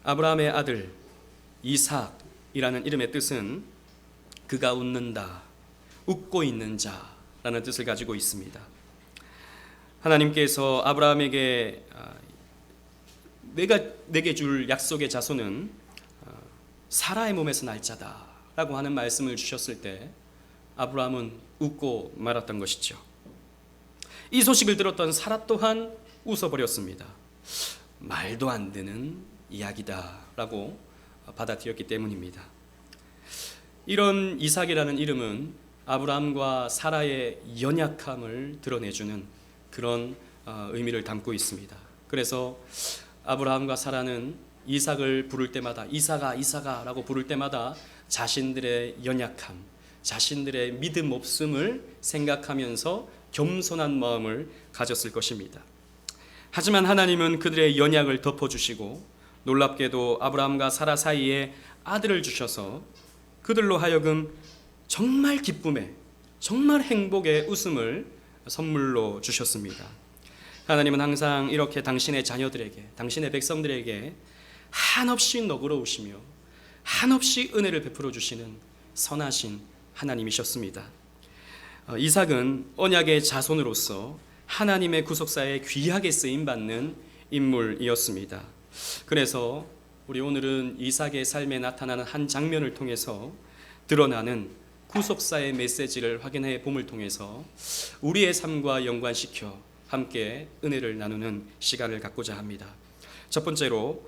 아브라함의 아들 이삭이라는 이름의 뜻은 그가 웃는다, 웃고 있는 자라는 뜻을 가지고 있습니다. 하나님께서 아브라함에게 내게 줄 약속의 자손은 사라의 몸에서 날 자다라고 하는 말씀을 주셨을 때 아브라함은 웃고 말았던 것이죠. 이 소식을 들었던 사라 또한 웃어버렸습니다. 말도 안 되는 이야기다라고 받아들였기 때문입니다. 이런 이삭이라는 이름은 아브라함과 사라의 연약함을 드러내주는 그런 의미를 담고 있습니다. 그래서 아브라함과 사라는 이삭을 부를 때마다 이삭아 이삭아 라고 부를 때마다 자신들의 연약함, 자신들의 믿음 없음을 생각하면서 겸손한 마음을 가졌을 것입니다. 하지만 하나님은 그들의 연약을 덮어주시고 놀랍게도 아브라함과 사라 사이에 아들을 주셔서 그들로 하여금 정말 기쁨의, 정말 행복의 웃음을 선물로 주셨습니다. 하나님은 항상 이렇게 당신의 자녀들에게, 당신의 백성들에게 한없이 너그러우시며 한없이 은혜를 베풀어 주시는 선하신 하나님이셨습니다. 이삭은 언약의 자손으로서 하나님의 구속사에 귀하게 쓰임받는 인물이었습니다. 그래서 우리 오늘은 이삭의 삶에 나타나는 한 장면을 통해서 드러나는 구속사의 메시지를 확인해 봄을 통해서 우리의 삶과 연관시켜 함께 은혜를 나누는 시간을 갖고자 합니다. 첫 번째로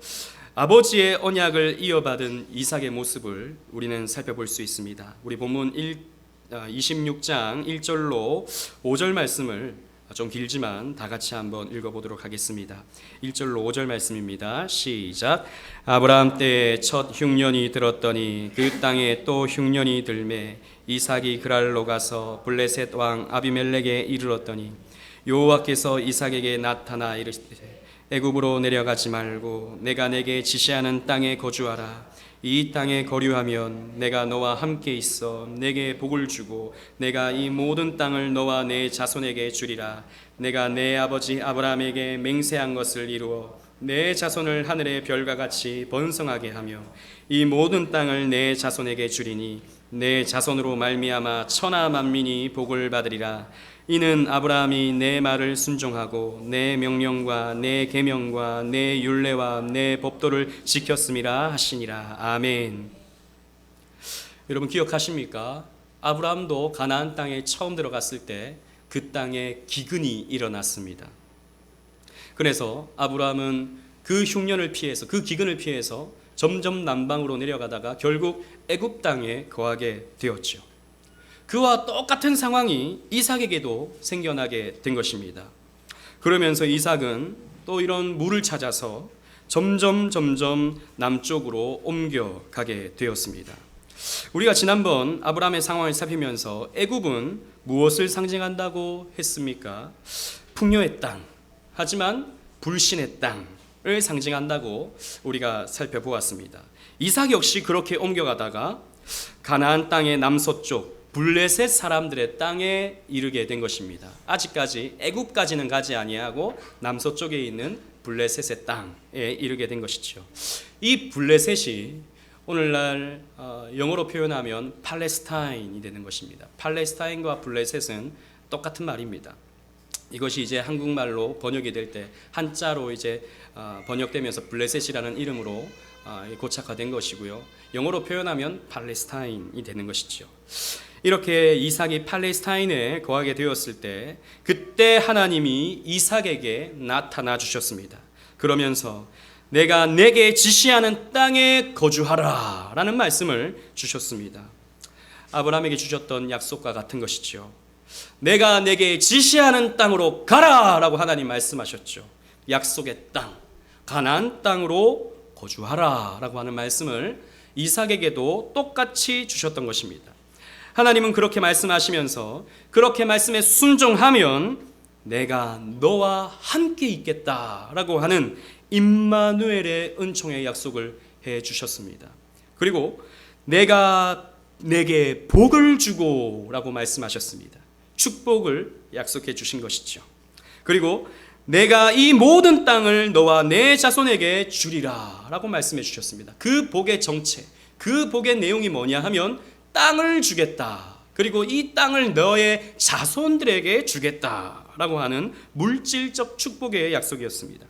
아버지의 언약을 이어받은 이삭의 모습을 우리는 살펴볼 수 있습니다. 우리 본문 26장 1절로 5절 말씀을 좀 길지만 다 같이 한번 읽어보도록 하겠습니다. 1절로 5절 말씀입니다. 시작. 아브라함 때에 첫 흉년이 들었더니 그 땅에 또 흉년이 들매 이삭이 그랄로 가서 블레셋 왕 아비멜렉에 이르렀더니 여호와께서 이삭에게 나타나 이르시되 애굽으로 내려가지 말고 내가 내게 지시하는 땅에 거주하라. 이 땅에 거류하면 내가 너와 함께 있어 내게 복을 주고 내가 이 모든 땅을 너와 내 자손에게 주리라. 내가 내 아버지 아브라함에게 맹세한 것을 이루어 내 자손을 하늘의 별과 같이 번성하게 하며 이 모든 땅을 내 자손에게 주리니 내 자손으로 말미암아 천하 만민이 복을 받으리라. 이는 아브라함이 내 말을 순종하고 내 명령과 내 계명과 내 율례와 내 법도를 지켰음이라 하시니라. 아멘. 여러분 기억하십니까? 아브라함도 가나안 땅에 처음 들어갔을 때 그 땅에 기근이 일어났습니다. 그래서 아브라함은 그 흉년을 피해서, 그 기근을 피해서 점점 남방으로 내려가다가 결국 애굽 땅에 거하게 되었죠. 그와 똑같은 상황이 이삭에게도 생겨나게 된 것입니다. 그러면서 이삭은 또 이런 물을 찾아서 점점 남쪽으로 옮겨가게 되었습니다. 우리가 지난번 아브라함의 상황을 살피면서 애굽은 무엇을 상징한다고 했습니까? 풍요의 땅, 하지만 불신의 땅을 상징한다고 우리가 살펴보았습니다. 이삭 역시 그렇게 옮겨가다가 가나안 땅의 남서쪽 블레셋 사람들의 땅에 이르게 된 것입니다. 아직까지 애굽까지는 가지 아니하고 남서쪽에 있는 블레셋의 땅에 이르게 된 것이죠. 이 블레셋이 오늘날 영어로 표현하면 팔레스타인이 되는 것입니다. 팔레스타인과 블레셋은 똑같은 말입니다. 이것이 이제 한국말로 번역이 될 때 한자로 이제 번역되면서 블레셋이라는 이름으로 고착화된 것이고요. 영어로 표현하면 팔레스타인이 되는 것이죠. 이렇게 이삭이 팔레스타인에 거하게 되었을 때 그때 하나님이 이삭에게 나타나 주셨습니다. 그러면서 내가 내게 지시하는 땅에 거주하라 라는 말씀을 주셨습니다. 아브라함에게 주셨던 약속과 같은 것이죠. 내가 내게 지시하는 땅으로 가라 라고 하나님 말씀하셨죠. 약속의 땅, 가나안 땅으로 거주하라 라고 하는 말씀을 이삭에게도 똑같이 주셨던 것입니다. 하나님은 그렇게 말씀하시면서 그렇게 말씀에 순종하면 내가 너와 함께 있겠다라고 하는 임마누엘의 은총의 약속을 해 주셨습니다. 그리고 내가 내게 복을 주고 라고 말씀하셨습니다. 축복을 약속해 주신 것이죠. 그리고 내가 이 모든 땅을 너와 내 자손에게 주리라 라고 말씀해 주셨습니다. 그 복의 정체, 그 복의 내용이 뭐냐 하면 땅을 주겠다. 그리고 이 땅을 너의 자손들에게 주겠다 라고 하는 물질적 축복의 약속이었습니다.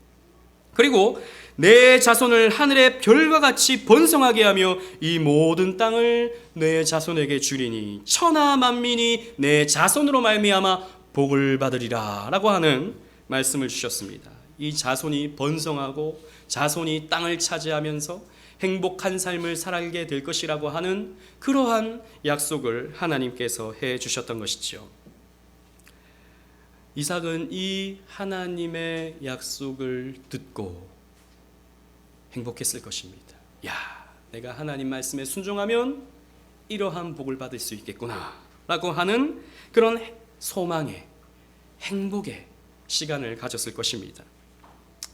그리고 내 자손을 하늘의 별과 같이 번성하게 하며 이 모든 땅을 내 자손에게 주리니 천하 만민이 내 자손으로 말미암아 복을 받으리라 라고 하는 말씀을 주셨습니다. 이 자손이 번성하고 자손이 땅을 차지하면서 행복한 삶을 살게 될 것이라고 하는 그러한 약속을 하나님께서 해 주셨던 것이죠. 이삭은 이 하나님의 약속을 듣고 행복했을 것입니다. 야, 내가 하나님 말씀에 순종하면 이러한 복을 받을 수 있겠구나 라고 하는 그런 소망의, 행복의 시간을 가졌을 것입니다.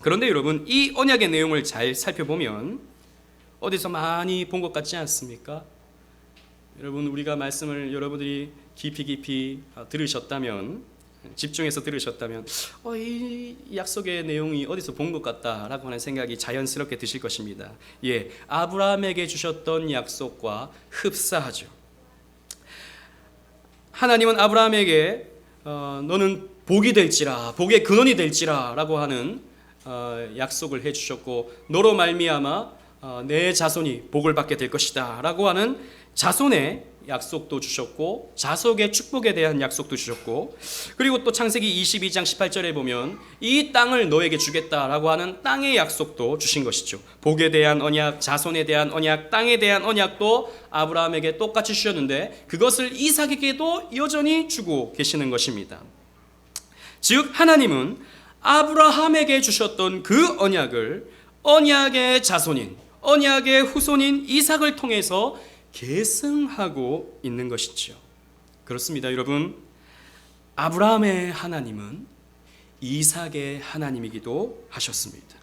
그런데 여러분, 이 언약의 내용을 잘 살펴보면 어디서 많이 본 것 같지 않습니까? 여러분, 우리가 말씀을 여러분들이 깊이 들으셨다면, 집중해서 들으셨다면 이 약속의 내용이 어디서 본 것 같다라고 하는 생각이 자연스럽게 드실 것입니다. 예, 아브라함에게 주셨던 약속과 흡사하죠. 하나님은 아브라함에게 너는 복이 될지라, 복의 근원이 될지라 라고 하는 약속을 해주셨고, 너로 말미암아 내 자손이 복을 받게 될 것이다 라고 하는 자손의 약속도 주셨고, 자손의 축복에 대한 약속도 주셨고, 그리고 또 창세기 22장 18절에 보면 이 땅을 너에게 주겠다라고 하는 땅의 약속도 주신 것이죠. 복에 대한 언약, 자손에 대한 언약, 땅에 대한 언약도 아브라함에게 똑같이 주셨는데 그것을 이삭에게도 여전히 주고 계시는 것입니다. 즉 하나님은 아브라함에게 주셨던 그 언약을 언약의 자손인, 언약의 후손인 이삭을 통해서 계승하고 있는 것이죠. 그렇습니다, 여러분. 아브라함의 하나님은 이삭의 하나님이기도 하셨습니다.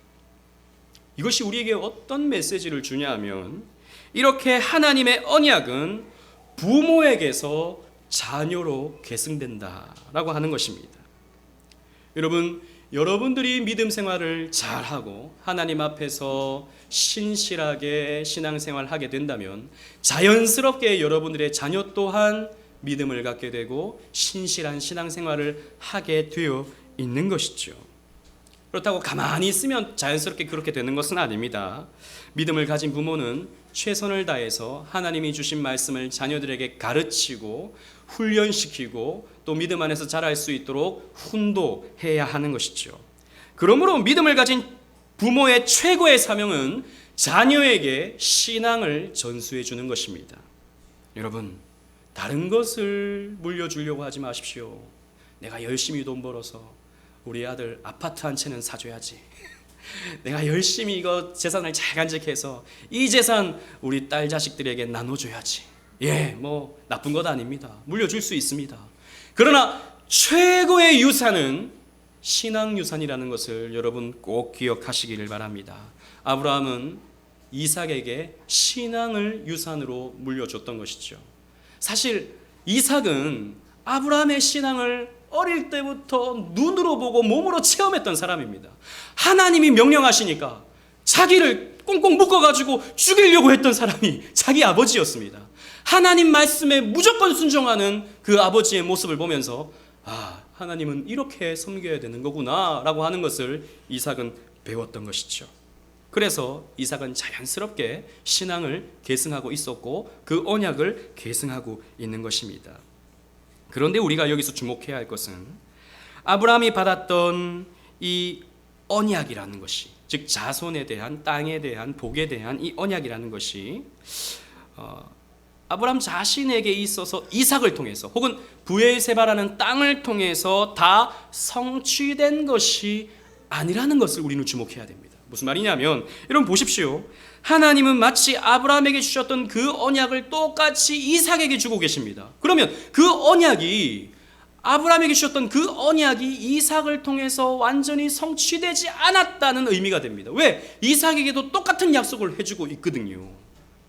이것이 우리에게 어떤 메시지를 주냐 하면, 이렇게 하나님의 언약은 부모에게서 자녀로 계승된다라고 하는 것입니다. 여러분들이 믿음 생활을 잘하고 하나님 앞에서 신실하게 신앙생활을 하게 된다면 자연스럽게 여러분들의 자녀 또한 믿음을 갖게 되고 신실한 신앙생활을 하게 되어 있는 것이죠. 그렇다고 가만히 있으면 자연스럽게 그렇게 되는 것은 아닙니다. 믿음을 가진 부모는 최선을 다해서 하나님이 주신 말씀을 자녀들에게 가르치고 훈련시키고 또 믿음 안에서 자랄 수 있도록 훈도해야 하는 것이죠. 그러므로 믿음을 가진 부모의 최고의 사명은 자녀에게 신앙을 전수해 주는 것입니다. 여러분, 다른 것을 물려주려고 하지 마십시오. 내가 열심히 돈 벌어서 우리 아들 아파트 한 채는 사줘야지. 내가 열심히 이거 재산을 잘 간직해서 이 재산 우리 딸 자식들에게 나눠줘야지. 예, 뭐 나쁜 것 아닙니다. 물려줄 수 있습니다. 그러나 최고의 유산은 신앙 유산이라는 것을 여러분 꼭 기억하시기를 바랍니다. 아브라함은 이삭에게 신앙을 유산으로 물려줬던 것이죠. 사실 이삭은 아브라함의 신앙을 어릴 때부터 눈으로 보고 몸으로 체험했던 사람입니다. 하나님이 명령하시니까 자기를 꽁꽁 묶어가지고 죽이려고 했던 사람이 자기 아버지였습니다. 하나님 말씀에 무조건 순종하는 그 아버지의 모습을 보면서 하나님은 이렇게 섬겨야 되는 거구나 라고 하는 것을 이삭은 배웠던 것이죠. 그래서 이삭은 자연스럽게 신앙을 계승하고 있었고 그 언약을 계승하고 있는 것입니다. 그런데 우리가 여기서 주목해야 할 것은 아브라함이 받았던 이 언약이라는 것이, 즉 자손에 대한, 땅에 대한, 복에 대한 이 언약이라는 것이 아브라함 자신에게 있어서 이삭을 통해서 혹은 브엘세바라는 땅을 통해서 다 성취된 것이 아니라는 것을 우리는 주목해야 됩니다. 무슨 말이냐면, 여러분 보십시오. 하나님은 마치 아브라함에게 주셨던 그 언약을 똑같이 이삭에게 주고 계십니다. 그러면 그 언약이, 아브라함에게 주셨던 그 언약이 이삭을 통해서 완전히 성취되지 않았다는 의미가 됩니다. 왜? 이삭에게도 똑같은 약속을 해주고 있거든요.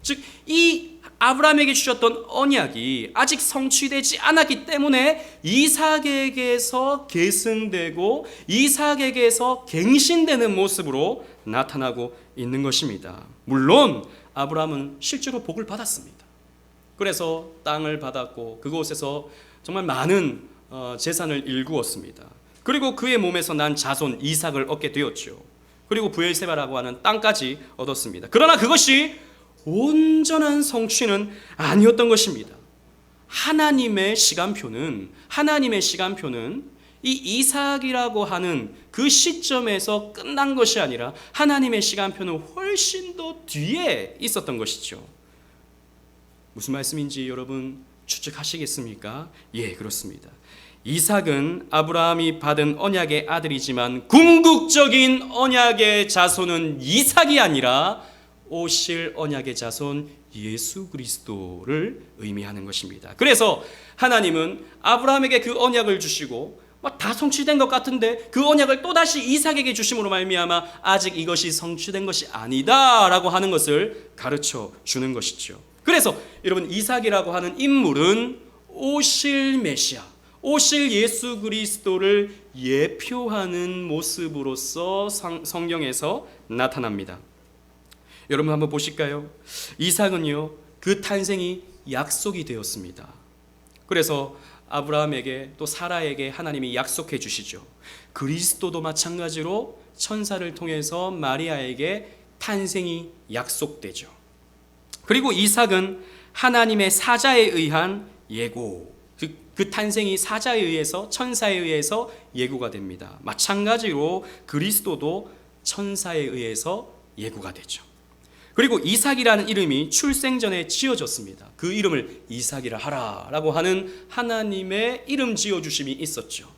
즉 이 아브라함에게 주셨던 언약이 아직 성취되지 않았기 때문에 이삭에게서 계승되고 이삭에게서 갱신되는 모습으로 나타나고 있는 것입니다. 물론 아브라함은 실제로 복을 받았습니다. 그래서 땅을 받았고 그곳에서 정말 많은 재산을 일구었습니다. 그리고 그의 몸에서 난 자손 이삭을 얻게 되었죠. 그리고 부엘세바라고 하는 땅까지 얻었습니다. 그러나 그것이 온전한 성취는 아니었던 것입니다. 하나님의 시간표는 이 이삭이라고 하는 그 시점에서 끝난 것이 아니라 하나님의 시간표는 훨씬 더 뒤에 있었던 것이죠. 무슨 말씀인지 여러분 추측하시겠습니까? 예, 그렇습니다. 이삭은 아브라함이 받은 언약의 아들이지만 궁극적인 언약의 자손은 이삭이 아니라 오실 언약의 자손 예수 그리스도를 의미하는 것입니다. 그래서 하나님은 아브라함에게 그 언약을 주시고 다 성취된 것 같은데 그 언약을 또다시 이삭에게 주심으로 말미암아 아직 이것이 성취된 것이 아니다라고 하는 것을 가르쳐 주는 것이죠. 그래서 여러분 이삭이라고 하는 인물은 오실 메시아, 오실 예수 그리스도를 예표하는 모습으로서 성경에서 나타납니다. 여러분 한번 보실까요? 이삭은요, 그 탄생이 약속이 되었습니다. 그래서 아브라함에게 또 사라에게 하나님이 약속해 주시죠. 그리스도도 마찬가지로 천사를 통해서 마리아에게 탄생이 약속되죠. 그리고 이삭은 하나님의 사자에 의한 예고, 그 탄생이 사자에 의해서 천사에 의해서 예고가 됩니다. 마찬가지로 그리스도도 천사에 의해서 예고가 되죠. 그리고 이삭이라는 이름이 출생 전에 지어졌습니다. 그 이름을 이삭이라 하라라고 하는 하나님의 이름 지어주심이 있었죠.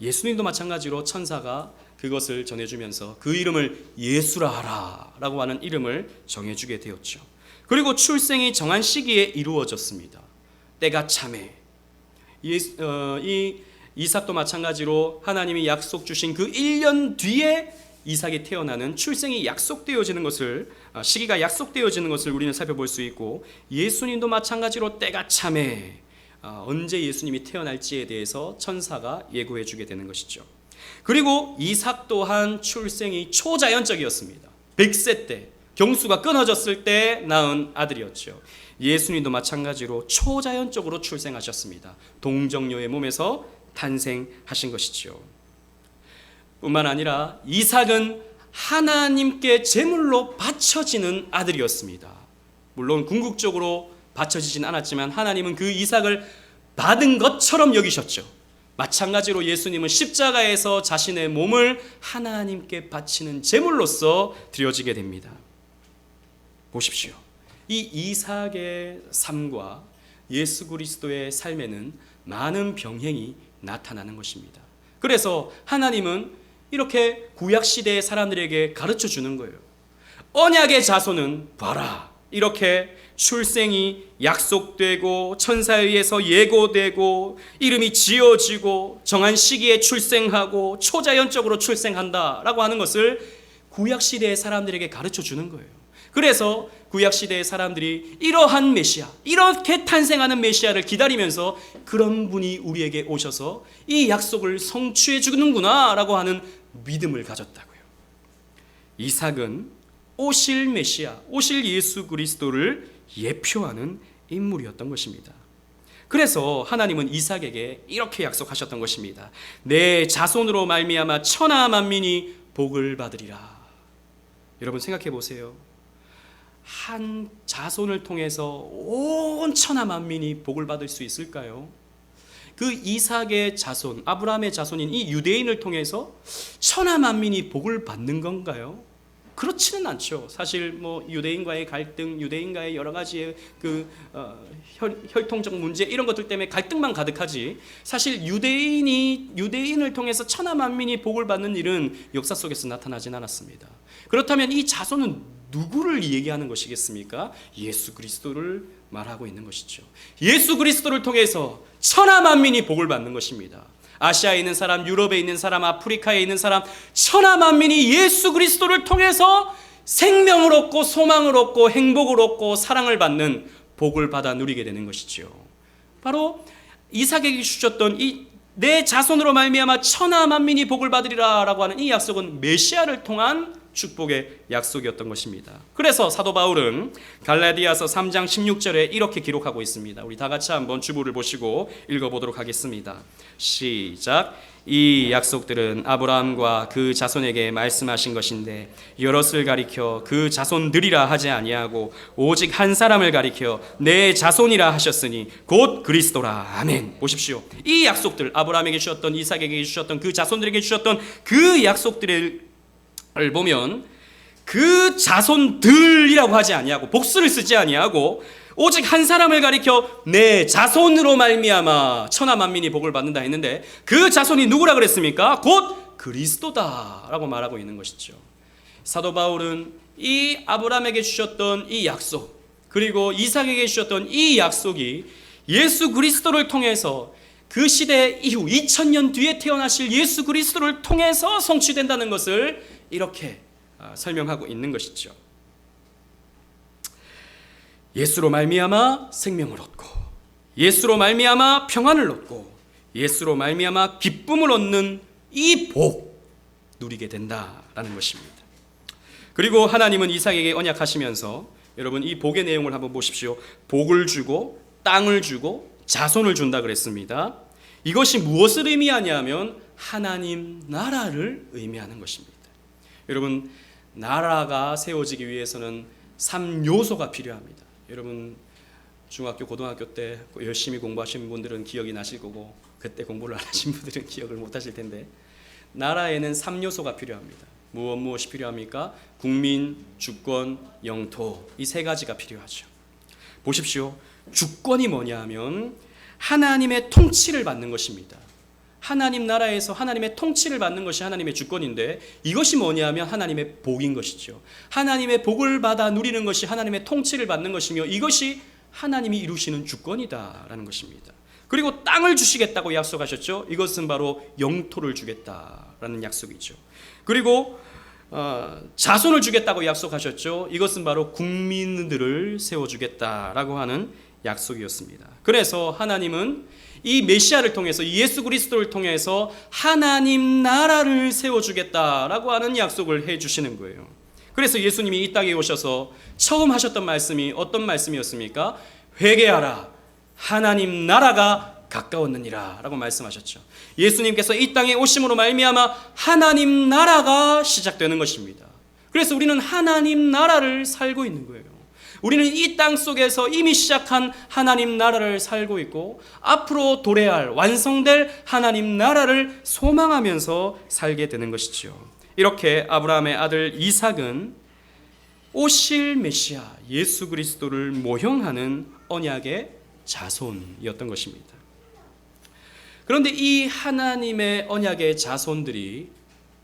예수님도 마찬가지로 천사가 그것을 전해주면서 그 이름을 예수라 하라라고 하는 이름을 정해주게 되었죠. 그리고 출생이 정한 시기에 이루어졌습니다. 때가 참에 이 이삭도 마찬가지로 하나님이 약속 주신 그 1년 뒤에 이삭이 태어나는 출생이 약속되어지는 것을, 시기가 약속되어지는 것을 우리는 살펴볼 수 있고, 예수님도 마찬가지로 때가 참에 언제 예수님이 태어날지에 대해서 천사가 예고해 주게 되는 것이죠. 그리고 이삭 또한 출생이 초자연적이었습니다. 100세 때 경수가 끊어졌을 때 낳은 아들이었죠. 예수님도 마찬가지로 초자연적으로 출생하셨습니다. 동정녀의 몸에서 탄생하신 것이죠. 뿐만 아니라 이삭은 하나님께 제물로 바쳐지는 아들이었습니다. 물론 궁극적으로 바쳐지진 않았지만 하나님은 그 이삭을 받은 것처럼 여기셨죠. 마찬가지로 예수님은 십자가에서 자신의 몸을 하나님께 바치는 제물로서 드려지게 됩니다. 보십시오. 이 이삭의 삶과 예수 그리스도의 삶에는 많은 병행이 나타나는 것입니다. 그래서 하나님은 이렇게 구약시대의 사람들에게 가르쳐 주는 거예요. 언약의 자손은 봐라, 이렇게 출생이 약속되고 천사에 의해서 예고되고 이름이 지어지고 정한 시기에 출생하고 초자연적으로 출생한다라고 하는 것을 구약시대의 사람들에게 가르쳐 주는 거예요. 그래서 구약시대의 사람들이 이러한 메시아, 이렇게 탄생하는 메시아를 기다리면서 그런 분이 우리에게 오셔서 이 약속을 성취해 주는구나 라고 하는 믿음을 가졌다고요. 이삭은 오실 메시아, 오실 예수 그리스도를 예표하는 인물이었던 것입니다. 그래서 하나님은 이삭에게 이렇게 약속하셨던 것입니다. 내 자손으로 말미암아 천하 만민이 복을 받으리라. 여러분 생각해 보세요. 한 자손을 통해서 온 천하 만민이 복을 받을 수 있을까요? 그 이삭의 자손, 아브라함의 자손인 이 유대인을 통해서 천하 만민이 복을 받는 건가요? 그렇지는 않죠. 사실 뭐 유대인과의 갈등, 유대인과의 여러 가지의 혈통적 문제 이런 것들 때문에 갈등만 가득하지. 사실 유대인을 통해서 천하 만민이 복을 받는 일은 역사 속에서 나타나진 않았습니다. 그렇다면 이 자손은 누구를 얘기하는 것이겠습니까? 예수 그리스도를 말하고 있는 것이죠. 예수 그리스도를 통해서 천하 만민이 복을 받는 것입니다. 아시아에 있는 사람, 유럽에 있는 사람, 아프리카에 있는 사람, 천하 만민이 예수 그리스도를 통해서 생명을 얻고 소망을 얻고 행복을 얻고 사랑을 받는 복을 받아 누리게 되는 것이죠. 바로 이삭에게 주셨던 이 내 자손으로 말미암아 천하 만민이 복을 받으리라라고 하는 이 약속은 메시아를 통한 축복의 약속이었던 것입니다. 그래서 사도 바울은 갈라디아서 3장 16절에 이렇게 기록하고 있습니다. 우리 다 같이 한번 주보를 보시고 읽어보도록 하겠습니다. 시작. 이 약속들은 아브라함과 그 자손에게 말씀하신 것인데 여럿을 가리켜 그 자손들이라 하지 아니하고 오직 한 사람을 가리켜 내 자손이라 하셨으니 곧 그리스도라. 아멘. 보십시오. 이 약속들, 아브라함에게 주셨던, 이삭에게 주셨던, 그 자손들에게 주셨던 그 약속들을 보면 그 자손들이라고 하지 아니하고 복수를 쓰지 아니하고 오직 한 사람을 가리켜 내 자손으로 말미암아 천하 만민이 복을 받는다 했는데 그 자손이 누구라 그랬습니까? 곧 그리스도다라고 말하고 있는 것이죠. 사도 바울은 이 아브라함에게 주셨던 이 약속, 그리고 이삭에게 주셨던 이 약속이 예수 그리스도를 통해서 그 시대 이후 2000년 뒤에 태어나실 예수 그리스도를 통해서 성취된다는 것을 이렇게 설명하고 있는 것이죠. 예수로 말미암아 생명을 얻고 예수로 말미암아 평안을 얻고 예수로 말미암아 기쁨을 얻는 이 복 누리게 된다라는 것입니다. 그리고 하나님은 이삭에게 언약하시면서 여러분 이 복의 내용을 한번 보십시오. 복을 주고 땅을 주고 자손을 준다 그랬습니다. 이것이 무엇을 의미하냐면 하나님 나라를 의미하는 것입니다. 여러분 나라가 세워지기 위해서는 3요소가 필요합니다. 여러분 중학교 고등학교 때 열심히 공부하신 분들은 기억이 나실 거고 그때 공부를 안 하신 분들은 기억을 못 하실 텐데 나라에는 3요소가 필요합니다. 무엇이 필요합니까? 국민, 주권, 영토 이 세 가지가 필요하죠. 보십시오. 주권이 뭐냐 하면 하나님의 통치를 받는 것입니다. 하나님 나라에서 하나님의 통치를 받는 것이 하나님의 주권인데 이것이 뭐냐면 하나님의 복인 것이죠. 하나님의 복을 받아 누리는 것이 하나님의 통치를 받는 것이며 이것이 하나님이 이루시는 주권이다라는 것입니다. 그리고 땅을 주시겠다고 약속하셨죠. 이것은 바로 영토를 주겠다라는 약속이죠. 그리고 자손을 주겠다고 약속하셨죠. 이것은 바로 국민들을 세워주겠다라고 하는 약속이었습니다. 그래서 하나님은 이 메시아를 통해서 예수 그리스도를 통해서 하나님 나라를 세워주겠다라고 하는 약속을 해주시는 거예요. 그래서 예수님이 이 땅에 오셔서 처음 하셨던 말씀이 어떤 말씀이었습니까? 회개하라 하나님 나라가 가까웠느니라 라고 말씀하셨죠. 예수님께서 이 땅에 오심으로 말미암아 하나님 나라가 시작되는 것입니다. 그래서 우리는 하나님 나라를 살고 있는 거예요. 우리는 이 땅 속에서 이미 시작한 하나님 나라를 살고 있고 앞으로 도래할 완성될 하나님 나라를 소망하면서 살게 되는 것이죠. 이렇게 아브라함의 아들 이삭은 오실 메시아 예수 그리스도를 모형하는 언약의 자손이었던 것입니다. 그런데 이 하나님의 언약의 자손들이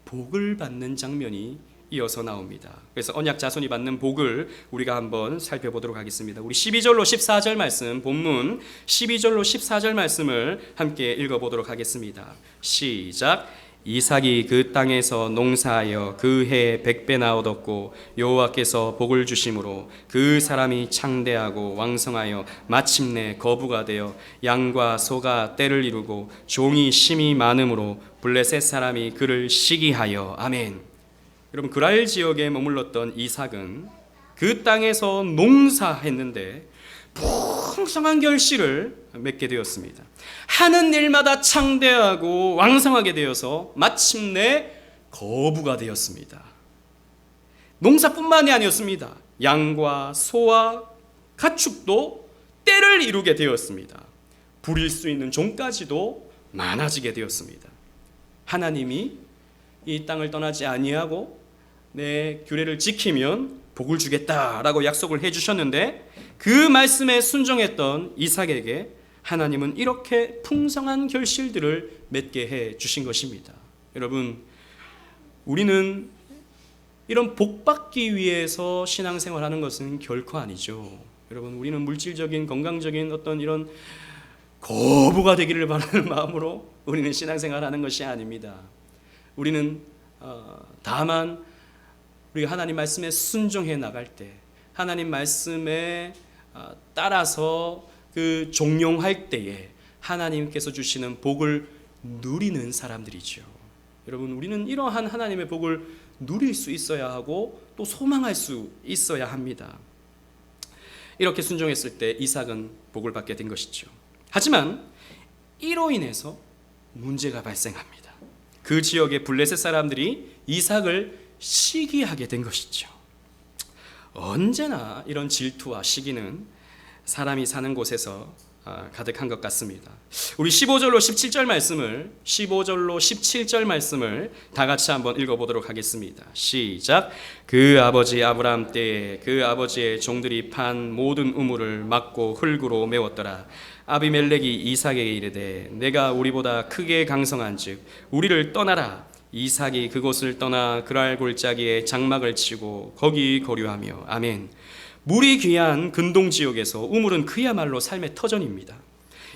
복을 받는 장면이 이어서 나옵니다. 그래서 언약 자손이 받는 복을 우리가 한번 살펴보도록 하겠습니다. 우리 12절로 14절 말씀, 본문 12절로 14절 말씀을 함께 읽어보도록 하겠습니다. 시작. 이삭이 그 땅에서 농사하여 그 해에 100배나 얻었고 여호와께서 복을 주심으로 그 사람이 창대하고 왕성하여 마침내 거부가 되어 양과 소가 떼를 이루고 종이 심이 많음으로 블레셋 사람이 그를 시기하여. 아멘. 여러분 그랄 지역에 머물렀던 이삭은 그 땅에서 농사했는데 풍성한 결실을 맺게 되었습니다. 하는 일마다 창대하고 왕성하게 되어서 마침내 거부가 되었습니다. 농사뿐만이 아니었습니다. 양과 소와 가축도 때를 이루게 되었습니다. 부릴 수 있는 종까지도 많아지게 되었습니다. 하나님이 이 땅을 떠나지 아니하고 내 규례를 지키면 복을 주겠다라고 약속을 해주셨는데 그 말씀에 순종했던 이삭에게 하나님은 이렇게 풍성한 결실들을 맺게 해주신 것입니다. 여러분 우리는 이런 복 받기 위해서 신앙생활하는 것은 결코 아니죠. 여러분 우리는 물질적인 건강적인 어떤 이런 거부가 되기를 바라는 마음으로 우리는 신앙생활하는 것이 아닙니다. 우리는 다만 우리가 하나님 말씀에 순종해 나갈 때, 하나님 말씀에 따라서 그 종용할 때에 하나님께서 주시는 복을 누리는 사람들이죠. 여러분, 우리는 이러한 하나님의 복을 누릴 수 있어야 하고 또 소망할 수 있어야 합니다. 이렇게 순종했을 때 이삭은 복을 받게 된 것이죠. 하지만 이로 인해서 문제가 발생합니다. 그 지역의 블레셋 사람들이 이삭을 시기하게 된 것이죠. 언제나 이런 질투와 시기는 사람이 사는 곳에서 가득한 것 같습니다. 우리 15절로 17절 말씀을 다 같이 한번 읽어보도록 하겠습니다. 시작. 그 아버지 아브라함 때에 그 아버지의 종들이 판 모든 우물을 막고 흙으로 메웠더라. 아비멜렉이 이삭에게 이르되 내가 우리보다 크게 강성한즉 우리를 떠나라. 이삭이 그곳을 떠나 그랄 골짜기에 장막을 치고 거기 거류하며. 아멘. 물이 귀한 근동 지역에서 우물은 그야말로 삶의 터전입니다.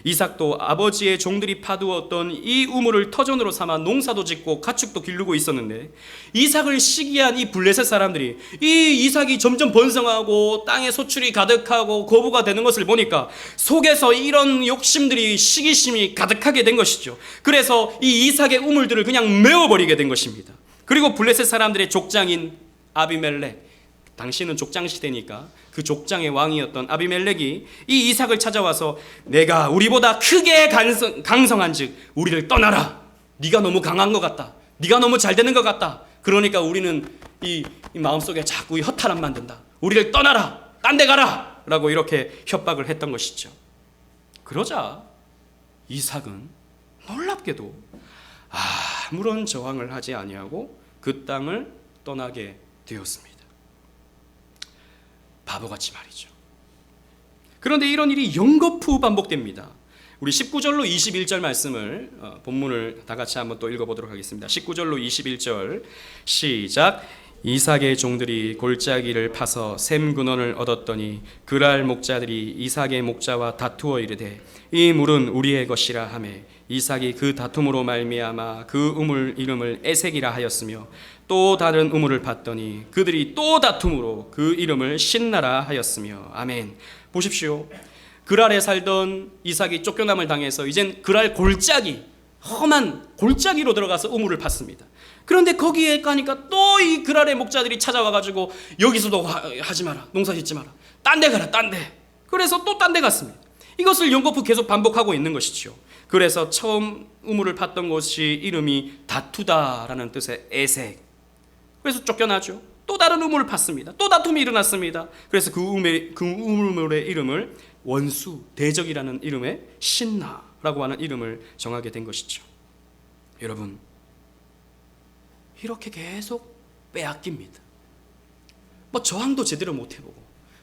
이삭도 아버지의 종들이 파두었던 이 우물을 터전으로 삼아 농사도 짓고 가축도 기르고 있었는데, 이삭을 시기한 이 블레셋 사람들이 이 이삭이 점점 번성하고 땅에 소출이 가득하고 거부가 되는 것을 보니까 속에서 이런 욕심들이, 시기심이 가득하게 된 것이죠. 그래서 이 이삭의 우물들을 그냥 메워버리게 된 것입니다. 그리고 블레셋 사람들의 족장인 아비멜렉, 당시는 족장 시대니까 그 족장의 왕이었던 아비멜렉이 이 이삭을 찾아와서 내가 우리보다 크게 강성한즉 우리를 떠나라. 네가 너무 강한 것 같다. 네가 너무 잘 되는 것 같다. 그러니까 우리는 이 마음속에 자꾸 허탈함 만든다. 우리를 떠나라. 딴 데 가라. 라고 이렇게 협박을 했던 것이죠. 그러자 이삭은 놀랍게도 아무런 저항을 하지 아니하고 그 땅을 떠나게 되었습니다. 바보같이 말이죠. 그런데 이런 일이 연거푸 반복됩니다. 우리 19절로 21절 말씀을 본문을 다 같이 한번 또 읽어보도록 하겠습니다. 19절로 21절 시작. 이삭의 종들이 골짜기를 파서 샘 근원을 얻었더니 그랄 목자들이 이삭의 목자와 다투어 이르되 이 물은 우리의 것이라 하매 이삭이 그 다툼으로 말미암아 그 우물 이름을 에색이라 하였으며 또 다른 우물을 봤더니 그들이 또 다툼으로 그 이름을 신나라 하였으며. 아멘. 보십시오. 그랄에 살던 이삭이 쫓겨남을 당해서 이젠 그랄 골짜기, 험한 골짜기로 들어가서 우물을 팠습니다. 그런데 거기에 가니까 또 이 그랄의 목자들이 찾아와가지고 여기서도 하지 마라, 농사 짓지 마라, 딴 데 가라, 딴 데. 그래서 또 딴 데 갔습니다. 이것을 연거푸 계속 반복하고 있는 것이죠. 그래서 처음 우물을 팠던 곳이 이름이 다투다라는 뜻의 에색. 그래서 쫓겨나죠. 또 다른 우물을 팠습니다. 또 다툼이 일어났습니다. 그래서 그 우물의 이름을 원수, 대적이라는 이름의 신나라고 하는 이름을 정하게 된 것이죠. 여러분, 이렇게 계속 빼앗깁니다. 뭐 저항도 제대로 못 해보고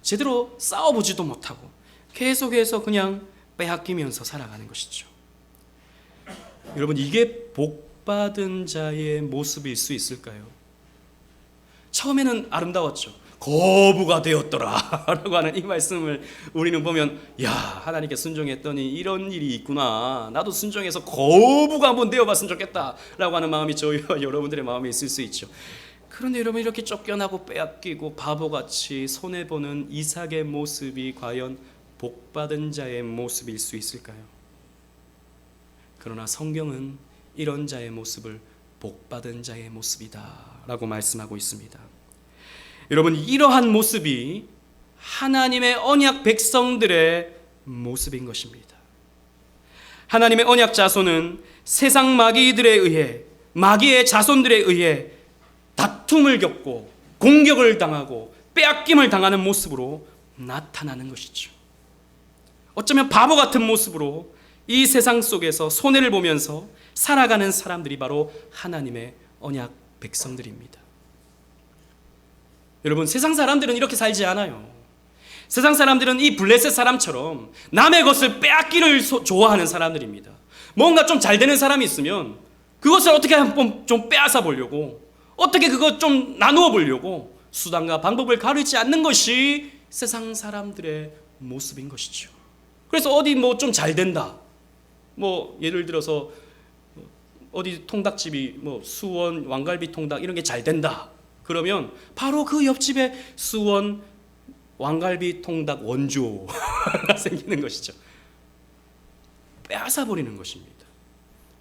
제대로 싸워보지도 못하고 계속해서 그냥 빼앗기면서 살아가는 것이죠. 여러분, 이게 복받은 자의 모습일 수 있을까요? 처음에는 아름다웠죠. 거부가 되었더라 라고 하는 이 말씀을 우리는 보면, 야, 하나님께 순종했더니 이런 일이 있구나, 나도 순종해서 거부가 한번 되어봤으면 좋겠다 라고 하는 마음이 저희와 여러분들의 마음에 있을 수 있죠. 그런데 여러분, 이렇게 쫓겨나고 빼앗기고 바보같이 손해보는 이삭의 모습이 과연 복받은 자의 모습일 수 있을까요? 그러나 성경은 이런 자의 모습을 복받은 자의 모습이다 라고 말씀하고 있습니다. 여러분, 이러한 모습이 하나님의 언약 백성들의 모습인 것입니다. 하나님의 언약 자손은 세상 마귀들에 의해, 마귀의 자손들에 의해 다툼을 겪고 공격을 당하고 빼앗김을 당하는 모습으로 나타나는 것이죠. 어쩌면 바보 같은 모습으로 이 세상 속에서 손해를 보면서 살아가는 사람들이 바로 하나님의 언약 백성들입니다. 여러분, 세상 사람들은 이렇게 살지 않아요. 세상 사람들은 이 블레셋 사람처럼 남의 것을 빼앗기를 좋아하는 사람들입니다. 뭔가 좀 잘 되는 사람이 있으면 그것을 어떻게 한번 좀 빼앗아 보려고, 어떻게 그것 좀 나누어 보려고 수단과 방법을 가리지 않는 것이 세상 사람들의 모습인 것이죠. 그래서 어디 뭐 좀 잘 된다, 뭐 예를 들어서 어디 통닭집이 뭐 수원 왕갈비 통닭 이런 게 잘 된다, 그러면 바로 그 옆집에 수원 왕갈비 통닭 원조가 생기는 것이죠. 빼앗아 버리는 것입니다.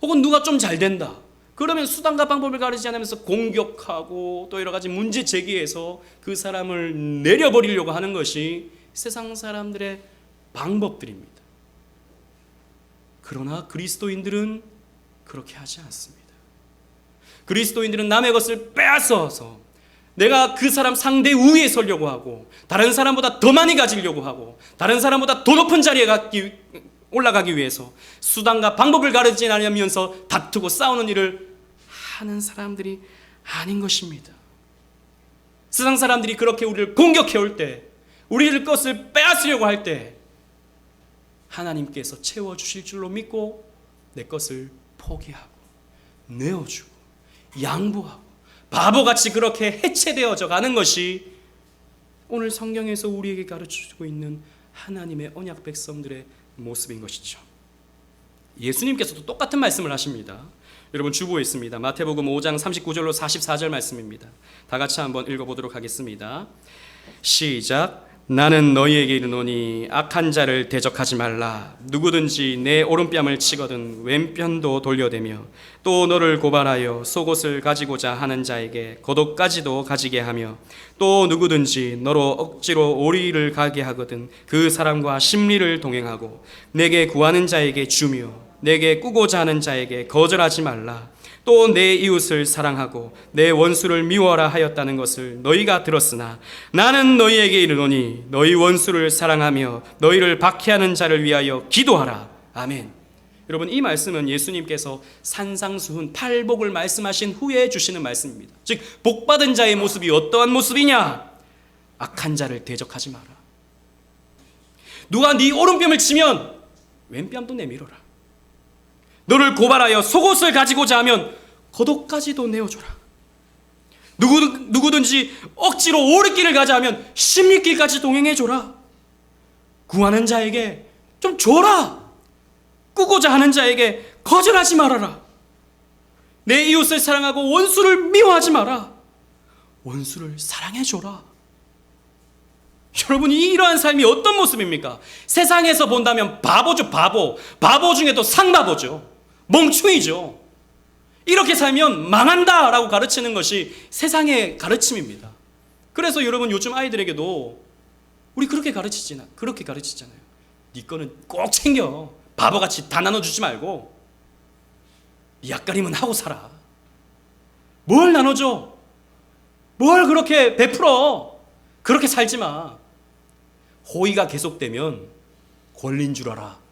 혹은 누가 좀 잘 된다. 그러면 수단과 방법을 가리지 않으면서 공격하고 또 여러 가지 문제 제기해서 그 사람을 내려버리려고 하는 것이 세상 사람들의 방법들입니다. 그러나 그리스도인들은 그렇게 하지 않습니다. 그리스도인들은 남의 것을 빼앗아서 내가 그 사람 상대 우위에 서려고 하고 다른 사람보다 더 많이 가지려고 하고 다른 사람보다 더 높은 자리에 올라가기 위해서 수단과 방법을 가르치지 않으면서 다투고 싸우는 일을 하는 사람들이 아닌 것입니다. 세상 사람들이 그렇게 우리를 공격해 올 때, 우리를 것을 빼앗으려고 할 때 하나님께서 채워주실 줄로 믿고 내 것을 포기하고 내어주고 양보하고 바보같이 그렇게 해체되어져 가는 것이 오늘 성경에서 우리에게 가르쳐주고 있는 하나님의 언약 백성들의 모습인 것이죠. 예수님께서도 똑같은 말씀을 하십니다. 여러분 주보에 있습니다. 마태복음 5장 39절로 44절 말씀입니다. 다 같이 한번 읽어보도록 하겠습니다. 시작. 나는 너희에게 이르노니 악한 자를 대적하지 말라. 누구든지 내 오른뺨을 치거든 왼편도 돌려대며 또 너를 고발하여 속옷을 가지고자 하는 자에게 겉옷까지도 가지게 하며 또 누구든지 너로 억지로 오리를 가게 하거든 그 사람과 심리를 동행하고 내게 구하는 자에게 주며 내게 꾸고자 하는 자에게 거절하지 말라. 또 내 이웃을 사랑하고 내 원수를 미워하라 하였다는 것을 너희가 들었으나 나는 너희에게 이르노니 너희 원수를 사랑하며 너희를 박해하는 자를 위하여 기도하라. 아멘. 여러분 이 말씀은 예수님께서 산상수훈 팔복을 말씀하신 후에 주시는 말씀입니다. 즉 복받은 자의 모습이 어떠한 모습이냐? 악한 자를 대적하지 마라. 누가 네 오른뺨을 치면 왼뺨도 내밀어라. 너를 고발하여 속옷을 가지고자 하면 겉옷까지도 내어줘라. 누구든지 억지로 오리길을 가자 하면 십리길까지 동행해줘라. 구하는 자에게 좀 줘라. 꾸고자 하는 자에게 거절하지 말아라. 내 이웃을 사랑하고 원수를 미워하지 마라. 원수를 사랑해줘라. 여러분 이러한 삶이 어떤 모습입니까? 세상에서 본다면 바보죠. 바보 중에도 상바보죠. 멍충이죠. 이렇게 살면 망한다라고 가르치는 것이 세상의 가르침입니다. 그래서 여러분 요즘 아이들에게도 우리 그렇게 가르치잖아요. 네 거는 꼭 챙겨. 바보같이 다 나눠주지 말고 약가림은 하고 살아. 뭘 나눠줘? 뭘 그렇게 베풀어? 그렇게 살지 마. 호의가 계속되면 권리인 줄 알아.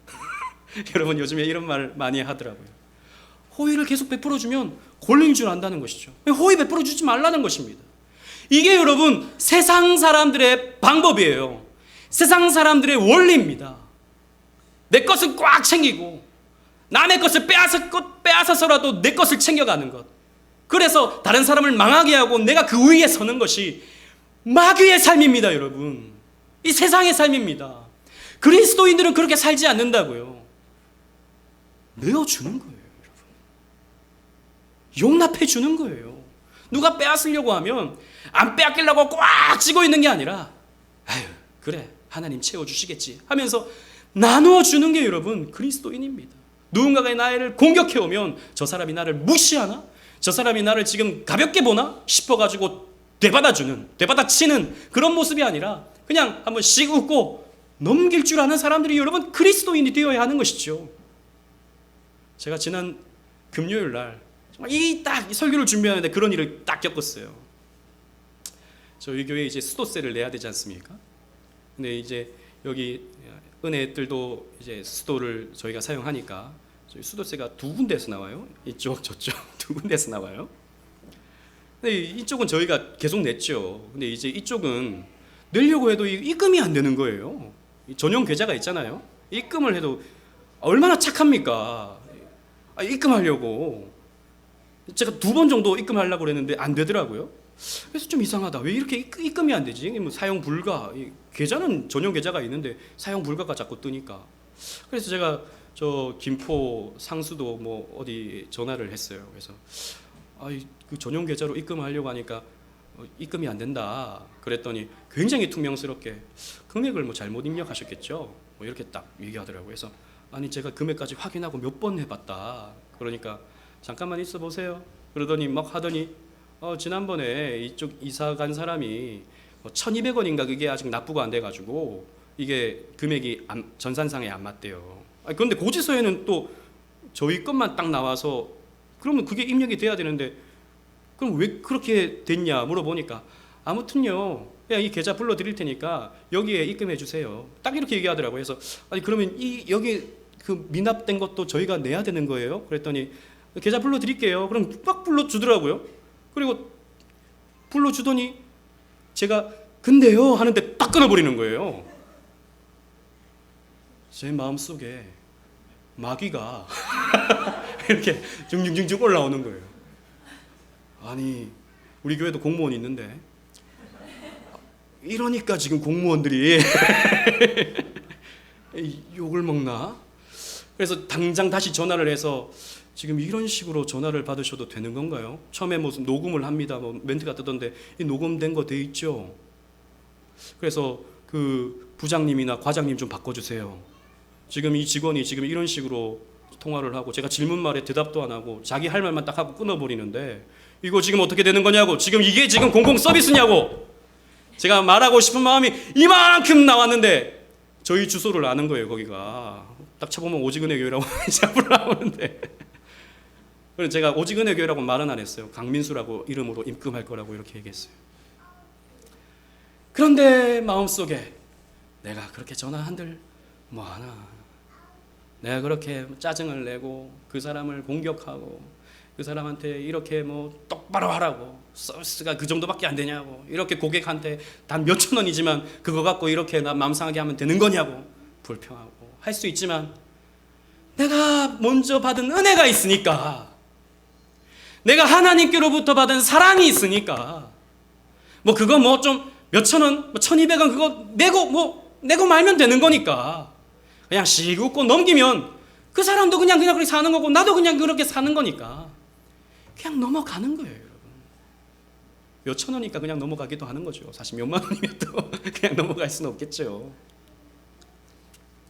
여러분 요즘에 이런 말 많이 하더라고요. 호의를 계속 베풀어주면 권리인 줄 안다는 것이죠. 호의 베풀어주지 말라는 것입니다. 이게 여러분 세상 사람들의 방법이에요. 세상 사람들의 원리입니다. 내 것은 꽉 챙기고 남의 것을 빼앗아서라도 내 것을 챙겨가는 것. 그래서 다른 사람을 망하게 하고 내가 그 위에 서는 것이 마귀의 삶입니다. 여러분 이 세상의 삶입니다. 그리스도인들은 그렇게 살지 않는다고요. 내어주는 거예요. 여러분 용납해 주는 거예요. 누가 빼앗으려고 하면 안 빼앗기려고 꽉 쥐고 있는 게 아니라 아유 그래 하나님 채워주시겠지 하면서 나누어 주는 게 여러분 그리스도인입니다. 누군가가 나를 공격해 오면 저 사람이 나를 무시하나? 저 사람이 나를 지금 가볍게 보나? 싶어가지고 되받아치는 그런 모습이 아니라 그냥 한번 씩 웃고 넘길 줄 아는 사람들이 여러분 그리스도인이 되어야 하는 것이죠. 제가 지난 금요일 날 정말 이 설교를 준비하는데 그런 일을 딱 겪었어요. 저희 교회에 이제 수도세를 내야 되지 않습니까? 근데 이제 여기 은혜들도 이제 수도를 저희가 사용하니까 저희 수도세가 두 군데서 나와요. 이쪽 저쪽 두 군데서 나와요. 근데 이쪽은 저희가 계속 냈죠. 근데 이제 이쪽은 내려고 해도 입금이 안 되는 거예요. 전용 계좌가 있잖아요. 입금을 해도 얼마나 착합니까? 입금하려고 제가 2번 정도 입금하려고 그랬는데 안 되더라고요. 그래서 좀 이상하다. 왜 이렇게 입금이 안 되지? 뭐 사용 불가. 계좌는 전용 계좌가 있는데 사용 불가가 자꾸 뜨니까. 그래서 제가 저 김포 상수도 뭐 어디 전화를 했어요. 그래서 그 전용 계좌로 입금하려고 하니까 입금이 안 된다 그랬더니 굉장히 퉁명스럽게 금액을 뭐 잘못 입력하셨겠죠. 뭐 이렇게 딱 얘기하더라고요. 그래서 아니 제가 금액까지 확인하고 몇 번 해봤다. 그러니까 잠깐만 있어 보세요. 그러더니 막 하더니 지난번에 이쪽 이사 간 사람이 1,200원인가 그게 아직 납부가 안 돼가지고 이게 금액이 전산상에 안 맞대요. 그런데 고지서에는 또 저희 것만 딱 나와서 그러면 그게 입력이 돼야 되는데 그럼 왜 그렇게 됐냐 물어보니까 아무튼요 그냥 이 계좌 불러드릴 테니까 여기에 입금해 주세요. 딱 이렇게 얘기하더라고요. 그래서 아니 그러면 여기 그 미납된 것도 저희가 내야 되는 거예요? 그랬더니 계좌 불러드릴게요. 그럼 막 불러주더라고요. 그리고 불러주더니 제가 근데요 하는데 딱 끊어버리는 거예요. 제 마음속에 마귀가 이렇게 중중중중 올라오는 거예요. 아니 우리 교회도 공무원이 있는데 이러니까 지금 공무원들이 욕을 먹나? 그래서 당장 다시 전화를 해서 지금 이런 식으로 전화를 받으셔도 되는 건가요? 처음에 무슨 녹음을 합니다. 뭐 멘트가 뜨던데 이 녹음된 거 돼 있죠? 그래서 그 부장님이나 과장님 좀 바꿔주세요. 지금 이 직원이 지금 이런 식으로 통화를 하고 제가 질문 말에 대답도 안 하고 자기 할 말만 딱 하고 끊어버리는데 이거 지금 어떻게 되는 거냐고, 지금 이게 지금 공공 서비스냐고 제가 말하고 싶은 마음이 이만큼 나왔는데 저희 주소를 아는 거예요. 거기가 딱 쳐보면 오직은혜 교회라고 잡으러 나오는데 그래서 제가 오직은혜 교회라고 말은 안 했어요. 강민수라고 이름으로 입금할 거라고 이렇게 얘기했어요. 그런데 마음속에 내가 그렇게 전화 한들 뭐하나, 내가 그렇게 짜증을 내고 그 사람을 공격하고 그 사람한테 이렇게 뭐 똑바로 하라고, 서비스가 그 정도밖에 안 되냐고, 이렇게 고객한테 단 몇천 원이지만 그거 갖고 이렇게 나 마음 상하게 하면 되는 거냐고 불평하고 할 수 있지만 내가 먼저 받은 은혜가 있으니까, 내가 하나님께로부터 받은 사랑이 있으니까 뭐 그거 뭐 좀 몇천 원, 뭐 1,200원 그거 내고 말면 되는 거니까 그냥 씩 웃고 넘기면 그 사람도 그냥 그렇게 사는 거고 나도 그냥 그렇게 사는 거니까 그냥 넘어가는 거예요, 여러분. 몇천 원이니까 그냥 넘어가기도 하는 거죠. 사실 몇만 원이면 또 그냥 넘어갈 수는 없겠죠.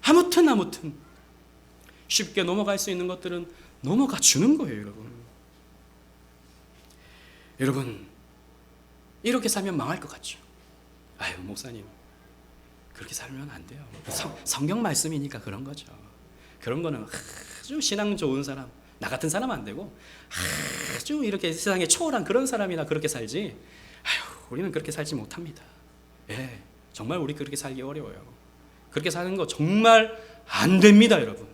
아무튼 쉽게 넘어갈 수 있는 것들은 넘어가 주는 거예요, 여러분. 여러분, 이렇게 살면 망할 것 같죠? 아유, 목사님, 그렇게 살면 안 돼요. 성경 말씀이니까 그런 거죠. 그런 거는 아주 신앙 좋은 사람, 나 같은 사람 안 되고 아주 이렇게 세상에 초월한 그런 사람이나 그렇게 살지, 아유, 우리는 그렇게 살지 못합니다. 예, 정말 우리 그렇게 살기 어려워요. 그렇게 사는 거 정말 안 됩니다, 여러분.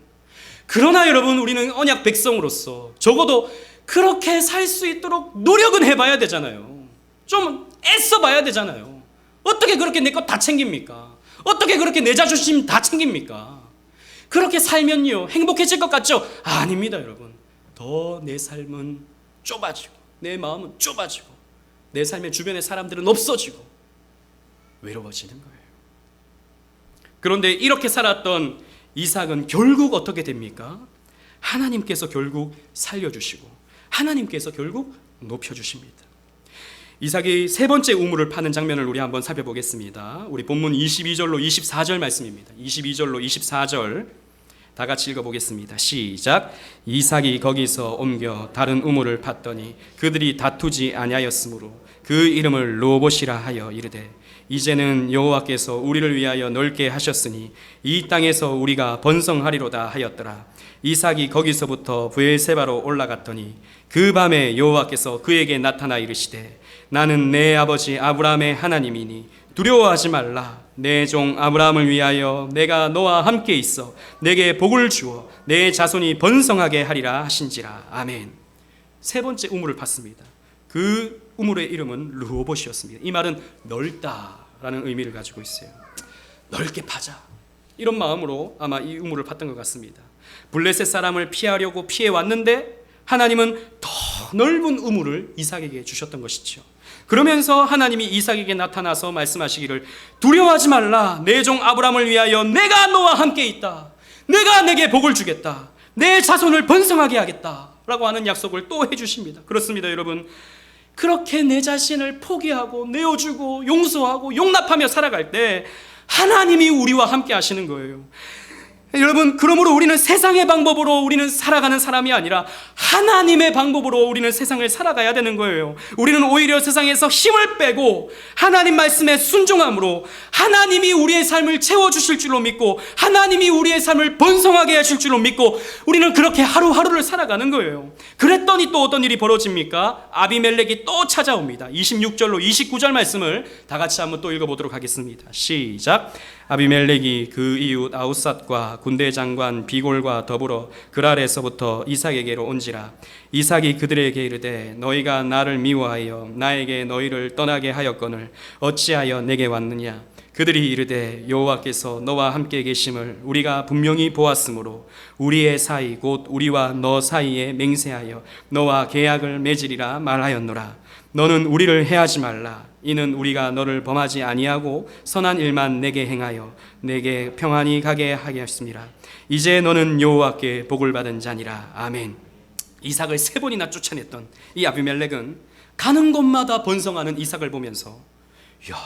그러나 여러분, 우리는 언약 백성으로서 적어도 그렇게 살 수 있도록 노력은 해봐야 되잖아요. 좀 애써 봐야 되잖아요. 어떻게 그렇게 내 것 다 챙깁니까? 어떻게 그렇게 내 자존심 다 챙깁니까? 그렇게 살면요 행복해질 것 같죠? 아닙니다, 여러분. 더 내 삶은 좁아지고 내 마음은 좁아지고 내 삶의 주변의 사람들은 없어지고 외로워지는 거예요. 그런데 이렇게 살았던 이삭은 결국 어떻게 됩니까? 하나님께서 결국 살려주시고 하나님께서 결국 높여주십니다. 이삭이 세 번째 우물을 파는 장면을 우리 한번 살펴보겠습니다. 우리 본문 22절로 24절 말씀입니다. 22절로 24절 다 같이 읽어보겠습니다. 시작. 이삭이 거기서 옮겨 다른 우물을 팠더니 그들이 다투지 아니하였으므로 그 이름을 르호봇이라 하여 이르되 이제는 여호와께서 우리를 위하여 넓게 하셨으니 이 땅에서 우리가 번성하리로다 하였더라. 이삭이 거기서부터 브엘세바로 올라갔더니 그 밤에 여호와께서 그에게 나타나 이르시되 나는 내 아버지 아브라함의 하나님이니 두려워하지 말라. 내 종 아브라함을 위하여 내가 너와 함께 있어 내게 복을 주어 내 자손이 번성하게 하리라 하신지라. 아멘. 세 번째 우물을 팠습니다. 그 우물의 이름은 르호봇이었습니다. 이 말은 넓다라는 의미를 가지고 있어요. 넓게 파자, 이런 마음으로 아마 이 우물을 팠던 것 같습니다. 블레셋 사람을 피하려고 피해왔는데 하나님은 더 넓은 우물을 이삭에게 주셨던 것이죠. 그러면서 하나님이 이삭에게 나타나서 말씀하시기를 두려워하지 말라. 내 종 아브라함을 위하여 내가 너와 함께 있다. 내가 내게 복을 주겠다. 내 자손을 번성하게 하겠다 라고 하는 약속을 또 해주십니다. 그렇습니다, 여러분. 그렇게 내 자신을 포기하고 내어주고 용서하고 용납하며 살아갈 때 하나님이 우리와 함께 하시는 거예요. 여러분, 그러므로 우리는 세상의 방법으로 우리는 살아가는 사람이 아니라 하나님의 방법으로 우리는 세상을 살아가야 되는 거예요. 우리는 오히려 세상에서 힘을 빼고 하나님 말씀에 순종함으로 하나님이 우리의 삶을 채워주실 줄로 믿고 하나님이 우리의 삶을 번성하게 하실 줄로 믿고 우리는 그렇게 하루하루를 살아가는 거예요. 그랬더니 또 어떤 일이 벌어집니까? 아비멜렉이 또 찾아옵니다. 26절로 29절 말씀을 다 같이 한번 또 읽어보도록 하겠습니다. 시작. 아비멜렉이 그 이웃 아웃삿과 군대 장관 비골과 더불어 그랄에서부터 이삭에게로 온지라. 이삭이 그들에게 이르되 너희가 나를 미워하여 나에게 너희를 떠나게 하였거늘 어찌하여 내게 왔느냐. 그들이 이르되 여호와께서 너와 함께 계심을 우리가 분명히 보았으므로 우리의 사이 곧 우리와 너 사이에 맹세하여 너와 계약을 맺으리라 말하였노라. 너는 우리를 해하지 말라. 이는 우리가 너를 범하지 아니하고 선한 일만 내게 행하여 내게 평안히 가게 하겠습니다. 이제 너는 여호와께 복을 받은 자니라. 아멘. 이삭을 3번이나 쫓아냈던 이 아비멜렉은 가는 곳마다 번성하는 이삭을 보면서 야,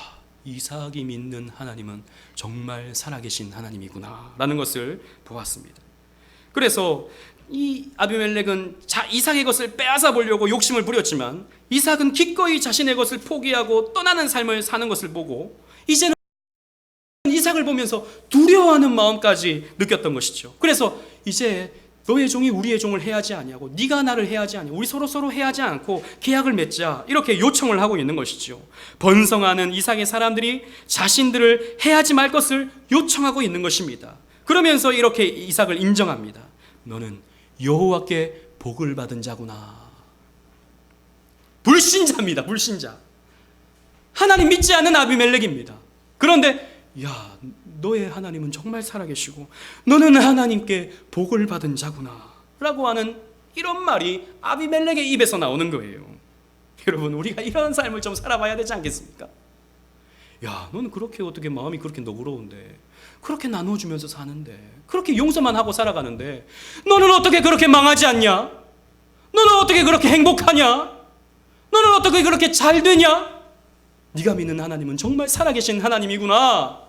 이삭이 믿는 하나님은 정말 살아계신 하나님이구나 라는 것을 보았습니다. 그래서 이 아비멜렉은 이삭의 것을 빼앗아 보려고 욕심을 부렸지만 이삭은 기꺼이 자신의 것을 포기하고 떠나는 삶을 사는 것을 보고 이제는 이삭을 보면서 두려워하는 마음까지 느꼈던 것이죠. 그래서 이제 너의 종이 우리의 종을 해하지 아니하고 네가 나를 해하지 아니하고 우리 서로 해하지 않고 계약을 맺자 이렇게 요청을 하고 있는 것이죠. 번성하는 이삭의 사람들이 자신들을 해하지 말 것을 요청하고 있는 것입니다. 그러면서 이렇게 이삭을 인정합니다. 너는 여호와께 복을 받은 자구나. 불신자입니다. 불신자. 하나님 믿지 않는 아비멜렉입니다. 그런데 야, 너의 하나님은 정말 살아계시고 너는 하나님께 복을 받은 자구나 라고 하는 이런 말이 아비멜렉의 입에서 나오는 거예요. 여러분, 우리가 이런 삶을 좀 살아봐야 되지 않겠습니까? 야, 너는 그렇게 어떻게 마음이 그렇게 너그러운데 그렇게 나눠주면서 사는데 그렇게 용서만 하고 살아가는데 너는 어떻게 그렇게 망하지 않냐? 너는 어떻게 그렇게 행복하냐? 너는 어떻게 그렇게 잘 되냐? 네가 믿는 하나님은 정말 살아계신 하나님이구나.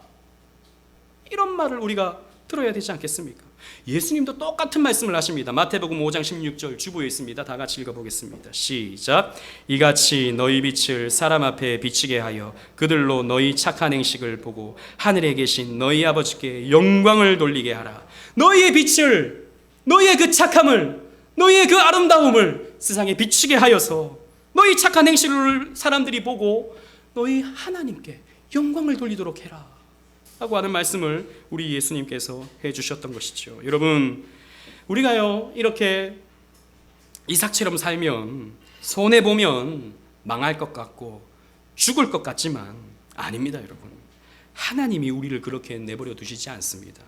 이런 말을 우리가 들어야 되지 않겠습니까? 예수님도 똑같은 말씀을 하십니다. 마태복음 5장 16절 주보에 있습니다. 다 같이 읽어보겠습니다. 시작. 이같이 너희 빛을 사람 앞에 비치게 하여 그들로 너희 착한 행식을 보고 하늘에 계신 너희 아버지께 영광을 돌리게 하라. 너희의 빛을, 너희의 그 착함을, 너희의 그 아름다움을 세상에 비치게 하여서 너희 착한 행실을 사람들이 보고 너희 하나님께 영광을 돌리도록 해라 라고 하는 말씀을 우리 예수님께서 해주셨던 것이죠. 여러분, 우리가요 이렇게 이삭처럼 살면 손해보면 망할 것 같고 죽을 것 같지만 아닙니다. 여러분, 하나님이 우리를 그렇게 내버려 두시지 않습니다.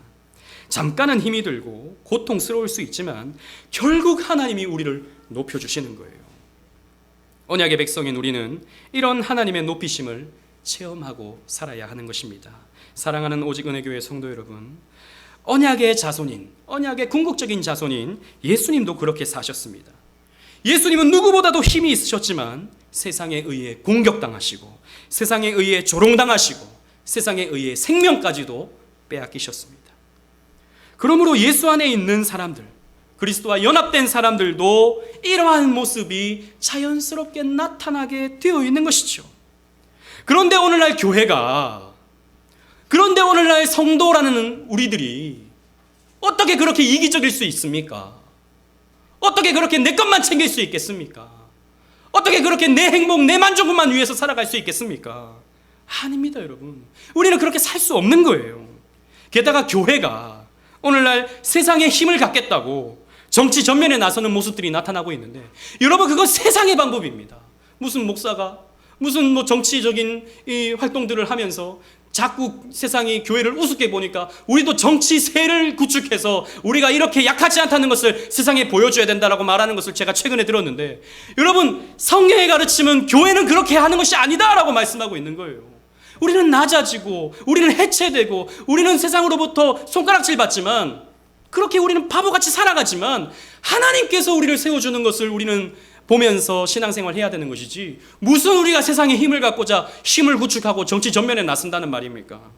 잠깐은 힘이 들고 고통스러울 수 있지만 결국 하나님이 우리를 높여주시는 거예요. 언약의 백성인 우리는 이런 하나님의 높이심을 체험하고 살아야 하는 것입니다. 사랑하는 오직 은혜교회 성도 여러분, 언약의 자손인, 언약의 궁극적인 자손인 예수님도 그렇게 사셨습니다. 예수님은 누구보다도 힘이 있으셨지만 세상에 의해 공격당하시고 세상에 의해 조롱당하시고 세상에 의해 생명까지도 빼앗기셨습니다. 그러므로 예수 안에 있는 사람들, 그리스도와 연합된 사람들도 이러한 모습이 자연스럽게 나타나게 되어 있는 것이죠. 그런데 오늘날 교회가, 그런데 오늘날 성도라는 우리들이 어떻게 그렇게 이기적일 수 있습니까? 어떻게 그렇게 내 것만 챙길 수 있겠습니까? 어떻게 그렇게 내 행복, 내 만족만 위해서 살아갈 수 있겠습니까? 아닙니다, 여러분. 우리는 그렇게 살 수 없는 거예요. 게다가 교회가 오늘날 세상에 힘을 갖겠다고 정치 전면에 나서는 모습들이 나타나고 있는데, 여러분, 그건 세상의 방법입니다. 무슨 목사가 무슨 정치적인 이 활동들을 하면서 자꾸 세상이 교회를 우습게 보니까 우리도 정치세를 구축해서 우리가 이렇게 약하지 않다는 것을 세상에 보여줘야 된다라고 말하는 것을 제가 최근에 들었는데, 여러분, 성경의 가르침은 교회는 그렇게 하는 것이 아니다라고 말씀하고 있는 거예요. 우리는 낮아지고 우리는 해체되고 우리는 세상으로부터 손가락질 받지만, 그렇게 우리는 바보같이 살아가지만 하나님께서 우리를 세워주는 것을 우리는 보면서 신앙생활 해야 되는 것이지 무슨 우리가 세상에 힘을 갖고자 힘을 구축하고 정치 전면에 나선다는 말입니까?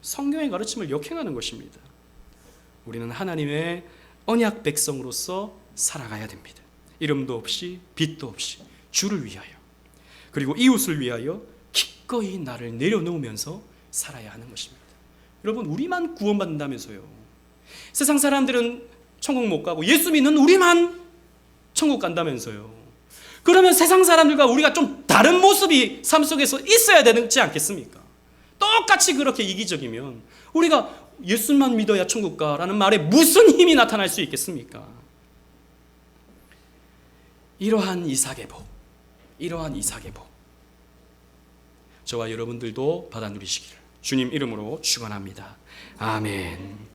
성경의 가르침을 역행하는 것입니다. 우리는 하나님의 언약 백성으로서 살아가야 됩니다. 이름도 없이 빚도 없이 주를 위하여 그리고 이웃을 위하여 기꺼이 나를 내려놓으면서 살아야 하는 것입니다. 여러분, 우리만 구원받는다면서요. 세상 사람들은 천국 못 가고 예수 믿는 우리만 천국 간다면서요. 그러면 세상 사람들과 우리가 좀 다른 모습이 삶 속에서 있어야 되지 않겠습니까? 똑같이 그렇게 이기적이면 우리가 예수만 믿어야 천국 가라는 말에 무슨 힘이 나타날 수 있겠습니까? 이러한 이삭의 복, 저와 여러분들도 받아 누리시기를 주님 이름으로 축원합니다. 아멘.